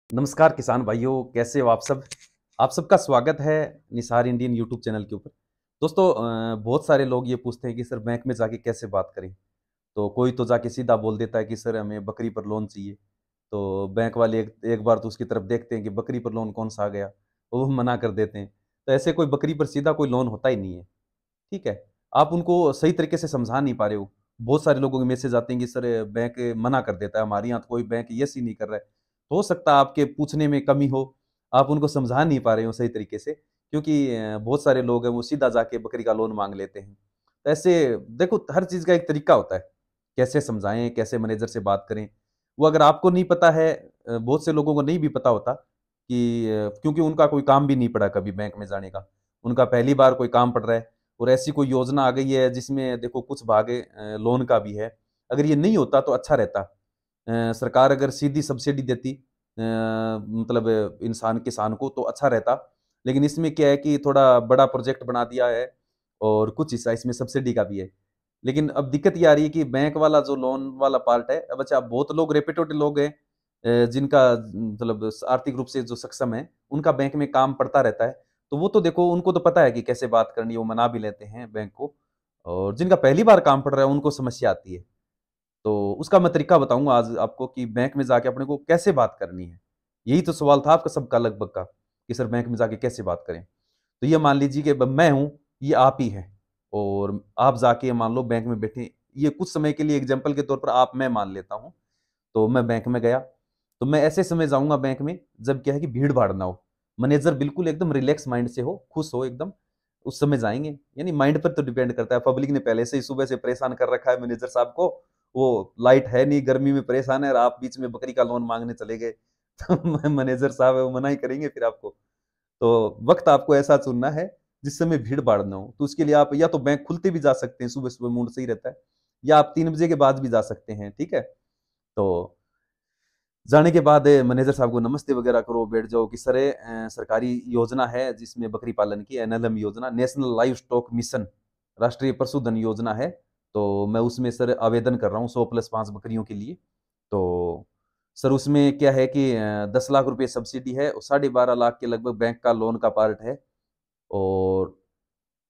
नमस्कार किसान भाइयों, कैसे हो आप सब। आप सबका स्वागत है निसार इंडियन यूट्यूब चैनल के ऊपर। दोस्तों, बहुत सारे लोग ये पूछते हैं कि सर बैंक में जाके कैसे बात करें। तो कोई तो जाके सीधा बोल देता है कि सर हमें बकरी पर लोन चाहिए। तो बैंक वाले एक एक बार तो उसकी तरफ देखते हैं कि बकरी पर लोन कौन सा आ गया, तो वो मना कर देते हैं। तो ऐसे कोई बकरी पर सीधा कोई लोन होता ही नहीं है। ठीक है, आप उनको सही तरीके से समझा नहीं पा रहे हो। बहुत सारे लोगों के मैसेज आते हैं कि सर बैंक मना कर देता है, हमारे यहाँ तो कोई बैंक यस ही नहीं कर रहा है। हो सकता है आपके पूछने में कमी हो, आप उनको समझा नहीं पा रहे हो सही तरीके से, क्योंकि बहुत सारे लोग हैं वो सीधा जाके बकरी का लोन मांग लेते हैं। तो ऐसे देखो, हर चीज़ का एक तरीका होता है, कैसे समझाएं, कैसे मैनेजर से बात करें। वो अगर आपको नहीं पता है, बहुत से लोगों को नहीं भी पता होता कि क्योंकि उनका कोई काम भी नहीं पड़ा कभी बैंक में जाने का, उनका पहली बार कोई काम पड़ रहा है और ऐसी कोई योजना आ गई है जिसमें देखो कुछ भाग लोन का भी है। अगर ये नहीं होता तो अच्छा रहता। सरकार अगर सीधी सब्सिडी देती, मतलब इंसान किसान को, तो अच्छा रहता। लेकिन इसमें क्या है कि थोड़ा बड़ा प्रोजेक्ट बना दिया है और कुछ हिस्सा इसमें सब्सिडी का भी है। लेकिन अब दिक्कत ये आ रही है कि बैंक वाला जो लोन वाला पार्ट है, अब अच्छा बहुत लोग रेपुटेड लोग हैं, जिनका मतलब आर्थिक रूप से जो सक्षम है, उनका बैंक में काम पड़ता रहता है। तो वो तो देखो, उनको तो पता है कि कैसे बात करनी है, वो मना भी लेते हैं बैंक को। और जिनका पहली बार काम पड़ रहा है उनको समस्या आती है। तो उसका मैं तरीका बताऊंगा आज आपको कि बैंक में जाके अपने को कैसे बात करनी है। यही तो सवाल था आपका सबका लगभग का, कि सर बैंक में जाके कैसे बात करें। तो ये मान लीजिए कि मैं हूं, ये आप ही हैं, और आप जाके मान लो बैंक में बैठे, ये कुछ समय के लिए एग्जाम्पल के तौर पर आप मैं मान लेता हूं। तो मैं बैंक में गया, तो मैं ऐसे समय जाऊंगा बैंक में जब क्या है कि भीड़ भाड़ ना हो, मैनेजर बिल्कुल एकदम रिलैक्स माइंड से हो, खुश हो एकदम, उस समय जाएंगे। यानी माइंड पर तो डिपेंड करता है, पब्लिक ने पहले से ही सुबह से परेशान कर रखा है मैनेजर साहब को, वो लाइट है नहीं, गर्मी में परेशान है, और आप बीच में बकरी का लोन मांगने चले गए तो मैनेजर साहब है वो मना ही करेंगे फिर आपको। तो वक्त आपको ऐसा चुनना है जिस समय भीड़ भाड़ ना हो। तो उसके लिए आप या तो बैंक खुलते भी जा सकते हैं, सुबह सुबह मूड सही रहता है, या आप 3 बजे के बाद भी जा सकते हैं। ठीक है, तो जाने के बाद मैनेजर साहब को नमस्ते वगैरह करो, बैठ जाओ कि सर सरकारी योजना है जिसमें बकरी पालन की, एनएलएम योजना, नेशनल लाइव स्टॉक मिशन, राष्ट्रीय पशुधन योजना है। तो मैं उसमें सर आवेदन कर रहा हूँ 100+5 बकरियों के लिए। तो सर उसमें क्या है कि 10 लाख रुपए सब्सिडी है और 12.5 लाख के लगभग बैंक का लोन का पार्ट है, और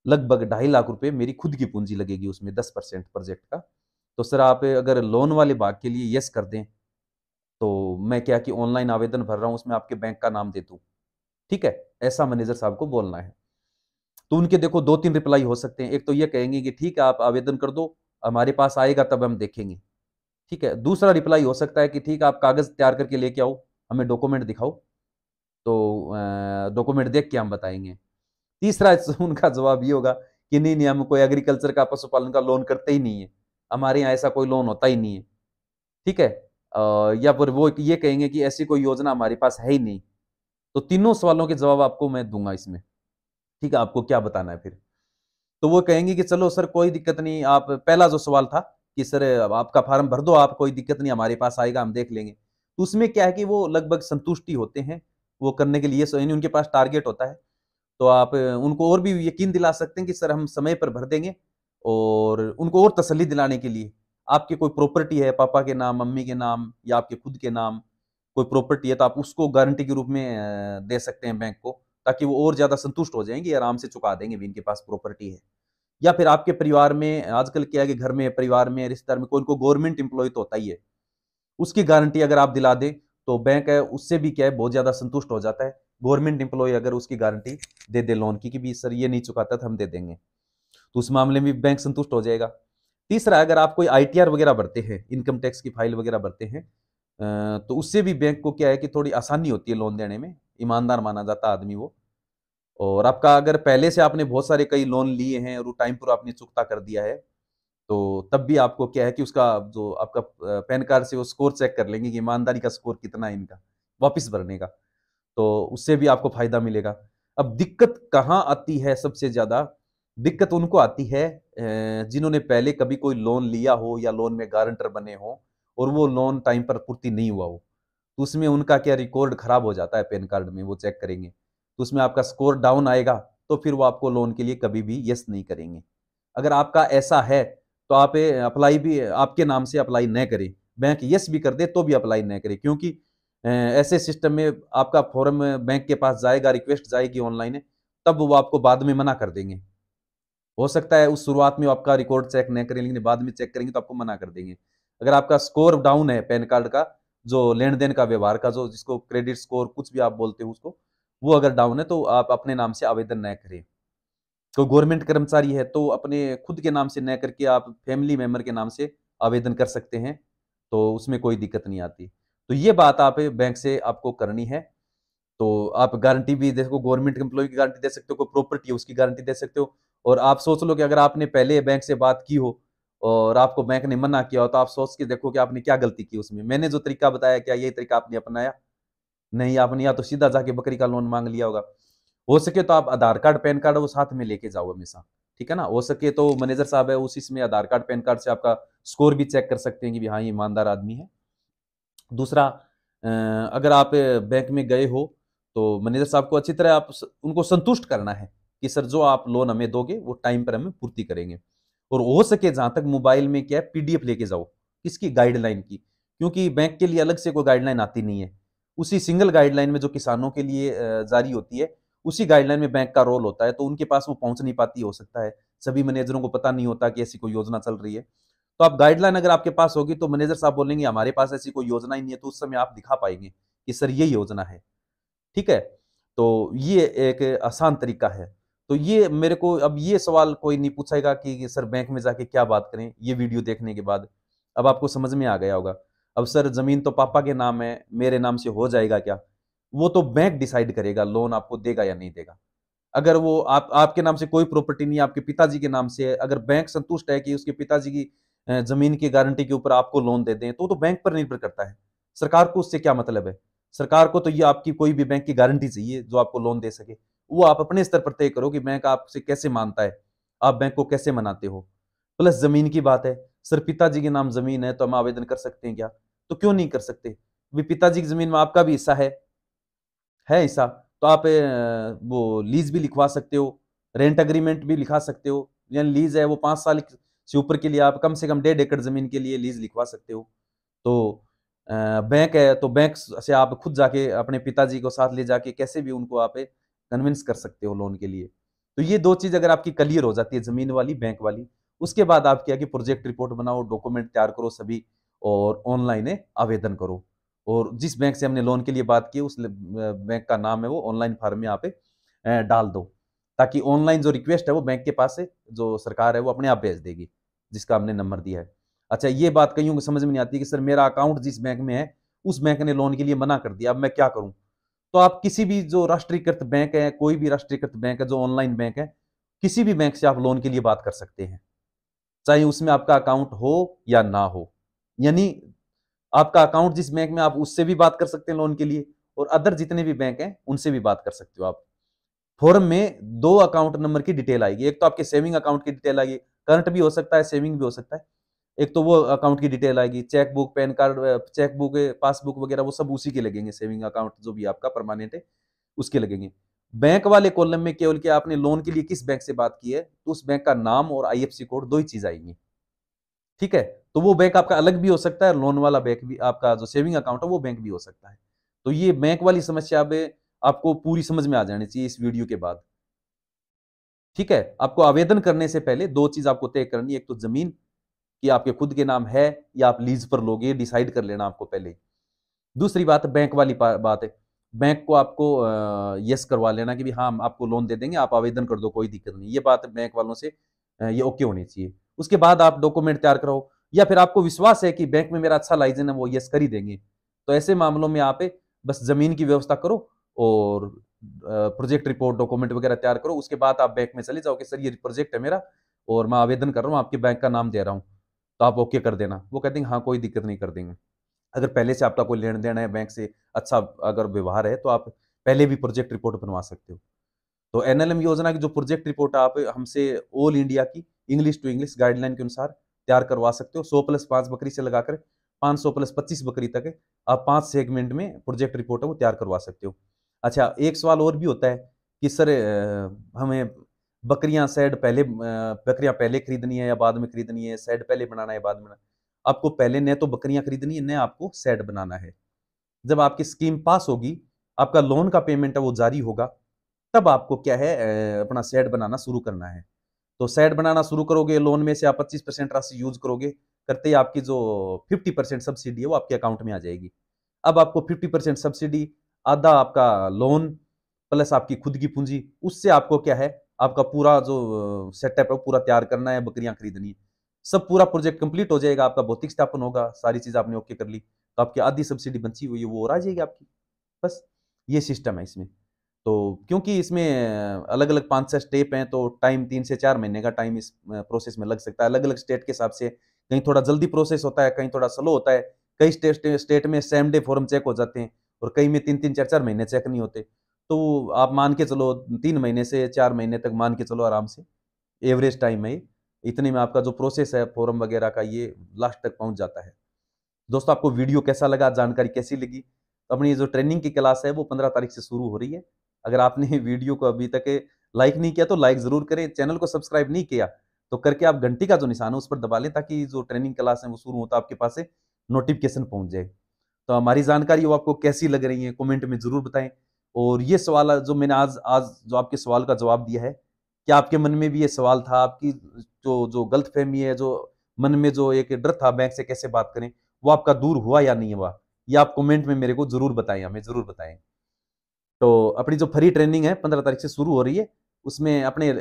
लगभग 2.5 लाख रुपए मेरी खुद की पूंजी लगेगी उसमें, 10% प्रोजेक्ट का। तो सर आप अगर लोन वाले भाग के लिए यस कर दें, तो मैं क्या कि ऑनलाइन आवेदन भर रहा हूँ, उसमें आपके बैंक का नाम दे दूँ। ठीक है, ऐसा मैनेजर साहब को बोलना है। तो उनके देखो 2-3 रिप्लाई हो सकते हैं। एक तो ये कहेंगे कि ठीक है आप आवेदन कर दो, हमारे पास आएगा तब हम देखेंगे। ठीक है, दूसरा रिप्लाई हो सकता है कि ठीक है आप कागज तैयार करके लेके आओ, हमें डॉक्यूमेंट दिखाओ, तो डॉक्यूमेंट देख के हम बताएंगे। तीसरा उनका जवाब ये होगा कि नहीं नहीं, हम कोई एग्रीकल्चर का, पशुपालन का लोन करते ही नहीं है, हमारे यहाँ ऐसा कोई लोन होता ही नहीं है। ठीक है, या फिर वो ये कहेंगे कि ऐसी कोई योजना हमारे पास है ही नहीं। तो तीनों सवालों के जवाब आपको मैं दूंगा इसमें। ठीक है, आपको क्या बताना है फिर। तो वो कहेंगे कि चलो सर कोई दिक्कत नहीं, आप पहला जो सवाल था कि सर आपका फार्म भर दो, आप कोई दिक्कत नहीं, हमारे पास आएगा, हम देख लेंगे। तो उसमें क्या है कि वो लगभग संतुष्टि होते हैं वो करने के लिए, यानी उनके पास टारगेट होता है। तो आप उनको और भी यकीन दिला सकते हैं कि सर हम समय पर भर देंगे। और उनको और तसल्ली दिलाने के लिए, आपकी कोई प्रॉपर्टी है पापा के नाम, मम्मी के नाम, या आपके खुद के नाम कोई प्रॉपर्टी है, तो आप उसको गारंटी के रूप में दे सकते हैं बैंक को, ताकि वो और ज्यादा संतुष्ट हो जाएंगे, आराम से चुका देंगे भी, इनके पास प्रॉपर्टी है। या फिर आपके परिवार में आजकल क्या है कि घर में, परिवार में, रिश्तेदार में कोई को गवर्नमेंट एम्प्लॉय तो होता ही है, उसकी गारंटी अगर आप दिला दें, तो बैंक है उससे भी क्या है बहुत ज्यादा संतुष्ट हो जाता है। गवर्नमेंट एम्प्लॉय अगर उसकी गारंटी दे दे लोन की कि भी सर ये नहीं चुकाता तो हम दे देंगे, तो उस मामले में बैंक संतुष्ट हो जाएगा। तीसरा, अगर आप कोई आईटीआर वगैरह भरते हैं, इनकम टैक्स की फाइल वगैरह भरते हैं, तो उससे भी बैंक को क्या है कि थोड़ी आसानी होती है लोन देने में, ईमानदार माना जाता है आदमी वो। और आपका अगर पहले से आपने बहुत सारे कई लोन लिए हैं और वो टाइम पर आपने चुकता कर दिया है, तो तब भी आपको क्या है कि उसका जो आपका पैन कार्ड से वो स्कोर चेक कर लेंगे कि ईमानदारी का स्कोर कितना है इनका वापस भरने का। तो उससे भी आपको फायदा मिलेगा। अब दिक्कत कहाँ आती है, सबसे ज्यादा दिक्कत उनको आती है जिन्होंने पहले कभी कोई लोन लिया हो या लोन में गारंटर बने हो, और वो लोन टाइम पर पूर्ति नहीं हुआ हो। तो उसमें उनका क्या रिकॉर्ड खराब हो जाता है, पैन कार्ड में वो चेक करेंगे, तो उसमें आपका स्कोर डाउन आएगा, तो फिर वो आपको लोन के लिए कभी भी यस नहीं करेंगे। अगर आपका ऐसा है, तो आप अप्लाई भी आपके नाम से अप्लाई न करें, बैंक यस भी कर दे तो भी अप्लाई न करें, क्योंकि ऐसे सिस्टम में आपका फॉर्म बैंक के पास जाएगा, रिक्वेस्ट जाएगी ऑनलाइन, तब वो आपको बाद में मना कर देंगे। हो सकता है उस शुरुआत में आपका रिकॉर्ड चेक नहीं करें, लेकिन बाद में चेक करेंगे तो आपको मना कर देंगे। अगर आपका स्कोर डाउन है पैन कार्ड का, जो लेन देन का व्यवहार का, जो जिसको क्रेडिट स्कोर कुछ भी आप बोलते हो उसको, वो अगर डाउन है तो आप अपने नाम से आवेदन न करें। तो गवर्नमेंट कर्मचारी है तो अपने खुद के नाम से न करके आप फैमिली मेंबर के नाम से आवेदन कर सकते हैं, तो उसमें कोई दिक्कत नहीं आती। तो ये बात आप बैंक से आपको करनी है। तो आप गारंटी भी देखो, गवर्नमेंट एम्प्लॉय की गारंटी दे सकते हो, कोई प्रॉपर्टी है उसकी गारंटी दे सकते हो। और आप सोच लो कि अगर आपने पहले बैंक से बात की हो और आपको बैंक ने मना किया हो, तो आप सोच के देखो कि आपने क्या गलती की उसमें। मैंने जो तरीका बताया, क्या ये तरीका आपने अपनाया? नहीं, आपने या तो सीधा जाके बकरी का लोन मांग लिया होगा। हो सके तो आप आधार कार्ड पैन कार्ड वो साथ में लेके जाओ हमेशा, ठीक है ना। हो सके तो मैनेजर साहब है उस इसमें आधार कार्ड पैन कार्ड से आपका स्कोर भी चेक कर सकते हैं कि हाँ ये ईमानदार आदमी है। दूसरा, अगर आप बैंक में गए हो तो मैनेजर साहब को अच्छी तरह उनको संतुष्ट करना है कि सर जो आप लोन हमें दोगे वो टाइम पर हमें पूर्ति करेंगे। और हो सके जहां तक मोबाइल में क्या है, पीडीएफ लेके जाओ किसकी, गाइडलाइन की, क्योंकि बैंक के लिए अलग से कोई गाइडलाइन आती नहीं है। उसी सिंगल गाइडलाइन में जो किसानों के लिए जारी होती है, उसी गाइडलाइन में बैंक का रोल होता है, तो उनके पास वो पहुंच नहीं पाती, हो सकता है सभी मैनेजरों को पता नहीं होता कि ऐसी कोई योजना चल रही है। तो आप गाइडलाइन अगर आपके पास होगी तो मैनेजर साहब बोलेंगे हमारे पास ऐसी कोई योजना ही नहीं है, तो उस समय आप दिखा पाएंगे कि सर ये योजना है, ठीक है। तो ये एक आसान तरीका है। तो ये मेरे को अब ये सवाल कोई नहीं पूछेगा कि सर बैंक में जाके क्या बात करें, ये वीडियो देखने के बाद अब आपको समझ में आ गया होगा। अब सर जमीन तो पापा के नाम है, मेरे नाम से हो जाएगा क्या? वो तो बैंक डिसाइड करेगा लोन आपको देगा या नहीं देगा। अगर वो आपके नाम से कोई प्रॉपर्टी नहीं है, आपके पिताजी के नाम से है, अगर बैंक संतुष्ट है कि उसके पिताजी की जमीन की गारंटी के ऊपर आपको लोन दे दें, तो बैंक पर निर्भर करता है। सरकार को उससे क्या मतलब है? सरकार को तो ये आपकी कोई भी बैंक की गारंटी चाहिए जो आपको लोन दे सके। वो आप अपने स्तर पर तय करो कि बैंक आपसे कैसे मानता है, आप बैंक को कैसे मनाते हो। प्लस जमीन की बात है, सर पिताजी के नाम जमीन है तो हम आवेदन कर सकते हैं क्या? तो क्यों नहीं कर सकते? भी पिताजी की जमीन में आपका भी हिस्सा है हिस्सा, तो आप वो लीज भी लिखवा सकते हो, रेंट एग्रीमेंट भी लिखा सकते हो। यानी लीज है वो 5 साल से ऊपर के लिए आप कम से कम 1.5 एकड़ जमीन के लिए लीज लिखवा सकते हो। तो बैंक है तो बैंक से आप खुद जाके अपने पिताजी को साथ ले जाके कैसे भी उनको आप कन्विंस कर सकते हो लोन के लिए। तो ये दो चीज अगर आपकी क्लियर हो जाती है, जमीन वाली बैंक वाली, उसके बाद आप क्या कि प्रोजेक्ट रिपोर्ट बनाओ, डॉक्यूमेंट तैयार करो सभी, और ऑनलाइन आवेदन करो। और जिस बैंक से हमने लोन के लिए बात की उस बैंक का नाम है वो ऑनलाइन फॉर्म में यहाँ पे डाल दो, ताकि ऑनलाइन जो रिक्वेस्ट है वो बैंक के पास से जो सरकार है वो अपने आप भेज देगी जिसका हमने नंबर दिया है। अच्छा, ये बात कईयों को समझ में नहीं आती कि सर मेरा अकाउंट जिस बैंक में है उस बैंक ने लोन के लिए मना कर दिया, अब मैं क्या करूं? तो आप किसी भी जो राष्ट्रीयकृत बैंक है, कोई भी राष्ट्रीयकृत बैंक है जो ऑनलाइन बैंक है, किसी भी बैंक से आप लोन के लिए बात कर सकते हैं, चाहे उसमें आपका अकाउंट हो या ना हो। यानी आपका अकाउंट जिस बैंक में, आप उससे भी बात कर सकते हैं लोन के लिए, और अदर जितने भी बैंक हैं उनसे भी बात कर सकते हो आप। फॉर्म में 2 अकाउंट नंबर की डिटेल आएगी, एक तो आपके सेविंग अकाउंट की डिटेल आएगी, करंट भी हो सकता है सेविंग भी हो सकता है। एक तो वो अकाउंट की डिटेल आएगी, cheque book, pan card, cheque book, passbook वगैरह वो सब उसी के लगेंगे, सेविंग अकाउंट जो भी आपका परमानेंट है उसके लगेंगे। बैंक वाले कॉलम में केवल कि आपने लोन के लिए किस बैंक से बात की है, तो उस बैंक का नाम और आईएफएससी कोड, 2 ही चीज आएंगी, ठीक है। तो वो बैंक आपका अलग भी हो सकता है, लोन वाला बैंक भी, आपका जो सेविंग अकाउंट है वो बैंक भी हो सकता है। तो ये बैंक वाली समस्या अब आपको पूरी समझ में आ जानी चाहिए इस वीडियो के बाद, ठीक है। आपको आवेदन करने से पहले 2 चीज आपको तय करनी है, एक तो जमीन कि आपके खुद के नाम है या आप लीज पर लोगे, डिसाइड कर लेना आपको पहले। दूसरी बात बैंक वाली बात है, बैंक को आपको यस करवा लेना कि भी हाँ हम आपको लोन दे देंगे, आप आवेदन कर दो, कोई दिक्कत नहीं। ये बात बैंक वालों से ये ओके होनी चाहिए। उसके बाद आप डॉक्यूमेंट तैयार कराओ, या फिर आपको विश्वास है कि बैंक में मेरा अच्छा लाइसेंस है, वो यस कर ही देंगे, तो ऐसे मामलों में आप बस जमीन की व्यवस्था करो और प्रोजेक्ट रिपोर्ट, डॉक्यूमेंट वगैरह तैयार करो। उसके बाद आप बैंक में चले जाओ कि सर ये प्रोजेक्ट है मेरा और मैं आवेदन कर रहा हूँ, आपके बैंक का नाम दे रहा हूँ, तो आप ओके कर देना। वो कहते हैं हाँ कोई दिक्कत नहीं, कर देंगे। अगर पहले से आपका कोई लेन देन है बैंक से, अच्छा अगर व्यवहार है, तो आप पहले भी प्रोजेक्ट रिपोर्ट बनवा सकते हो। तो एनएलएम योजना की जो प्रोजेक्ट रिपोर्ट आप हमसे ऑल इंडिया की इंग्लिश टू इंग्लिश गाइडलाइन के अनुसार तैयार करवा सकते हो। 100+5 बकरी से लगाकर 500+25 बकरी तक है, आप 5 सेगमेंट में प्रोजेक्ट रिपोर्ट है वो तैयार करवा सकते हो। अच्छा, एक सवाल और भी होता है कि सर हमें बकरियां सेड पहले बकरियां पहले खरीदनी है या बाद में खरीदनी है, सेड पहले बनाना है बाद में? आपको पहले न तो बकरियां खरीदनी है, न आपको सेड बनाना है। जब आपकी स्कीम पास होगी, आपका लोन का पेमेंट है वो जारी होगा, तब आपको क्या है अपना सेट बनाना शुरू करना है। तो सेट बनाना शुरू करोगे, लोन में से आप 25% राशि यूज करोगे, करते ही आपकी जो 50% सब्सिडी है वो आपके अकाउंट में आ जाएगी। अब आपको 50% सब्सिडी, आधा आपका लोन प्लस आपकी खुद की पूंजी, उससे आपको क्या है आपका पूरा जो सेटअप है पूरा तैयार करना है, बकरियां खरीदनी है, सब पूरा प्रोजेक्ट कंप्लीट हो जाएगा, आपका भौतिक स्थापन होगा, सारी चीज आपने ओके कर ली, तो आपकी आधी सब्सिडी बची हुई है वो और आ जाएगी आपकी। बस ये सिस्टम है इसमें। तो क्योंकि इसमें अलग अलग 5-6 स्टेप हैं, तो टाइम 3 से 4 महीने का टाइम इस प्रोसेस में लग सकता है, अलग अलग स्टेट के हिसाब से। कहीं थोड़ा जल्दी प्रोसेस होता है, कहीं थोड़ा स्लो होता है, कई स्टेट में सेम डे फॉर्म चेक हो जाते हैं, और कई में 3-3, 4-4 महीने चेक नहीं होते। तो आप मान के चलो 3 महीने से 4 महीने तक मान के चलो आराम से, एवरेज टाइम है इतने में आपका जो प्रोसेस है फॉर्म वगैरह का ये लास्ट तक पहुंच जाता है। दोस्तों आपको वीडियो कैसा लगा, जानकारी कैसी लगी? तो अपनी जो ट्रेनिंग की क्लास है वो 15 तारीख से शुरू हो रही है। अगर आपने वीडियो को अभी तक लाइक नहीं किया तो लाइक जरूर करें, चैनल को सब्सक्राइब नहीं किया तो करके आप घंटी का जो निशान है उस पर दबा लें, ताकि जो ट्रेनिंग क्लास है वो शुरू होता आपके पास नोटिफिकेशन पहुंच जाए। तो हमारी जानकारी वो आपको कैसी लग रही है कमेंट में जरूर बताएं। और ये सवाल जो मैंने आज आज जो आपके सवाल का जवाब दिया है, क्या आपके मन में भी ये सवाल था? आपकी जो जो गलतफहमी है, जो मन में जो एक डर था बैंक से कैसे बात करें, वो आपका दूर हुआ या नहीं हुआ, ये आप कमेंट में मेरे को जरूर बताएं, हमें जरूर बताएं। तो अपनी जो फ्री ट्रेनिंग है 15 तारीख से शुरू हो रही है, उसमें अपने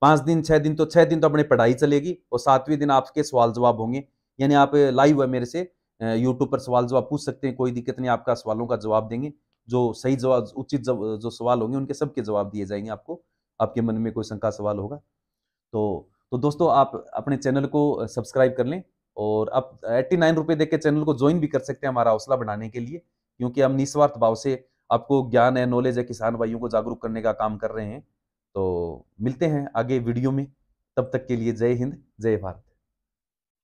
5 दिन 6 दिन, तो 6 दिन तो अपनी पढ़ाई चलेगी, और 7वें दिन आपके सवाल जवाब होंगे। यानी आप लाइव है मेरे से यूट्यूब पर सवाल जवाब पूछ सकते हैं, कोई दिक्कत नहीं, आपका सवालों का जवाब देंगे। जो सही जवाब, उचित जो सवाल होंगे उनके सबके जवाब दिए जाएंगे आपको, आपके मन में कोई शंका सवाल होगा तो दोस्तों आप अपने चैनल को सब्सक्राइब कर लें, और आप 89 रुपये दे के चैनल को ज्वाइन भी कर सकते हैं हमारा हौसला बढ़ाने के लिए, क्योंकि हम निस्वार्थ भाव से आपको ज्ञान है, नॉलेज है, किसान भाइयों को जागरूक करने का काम कर रहे हैं। तो मिलते हैं आगे वीडियो में, तब तक के लिए जय हिंद, जय भारत।